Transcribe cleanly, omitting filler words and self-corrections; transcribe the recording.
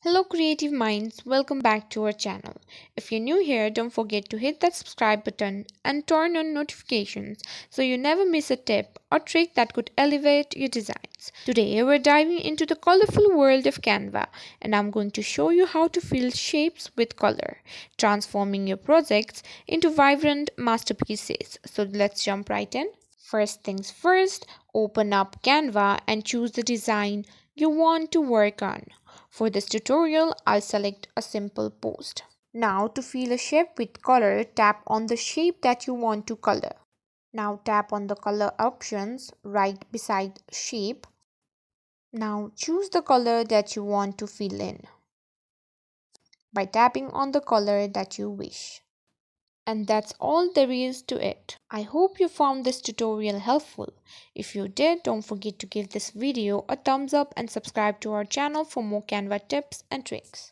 Hello, creative minds. Welcome back to our channel. If you're new here, don't forget to hit that subscribe button and turn on notifications so you never miss a tip or trick that could elevate your designs. Today, we're diving into the colorful world of Canva, and I'm going to show you how to fill shapes with color, transforming your projects into vibrant masterpieces. So let's jump right in. First things first, open up Canva and choose the design you want to work on. For this tutorial, I'll select a simple post. Now to fill a shape with color, tap on the shape that you want to color. Now tap on the color options right beside shape. Now choose the color that you want to fill in by tapping on the color that you wish. And that's all there is to it. I hope you found this tutorial helpful. If you did, don't forget to give this video a thumbs up and subscribe to our channel for more Canva tips and tricks.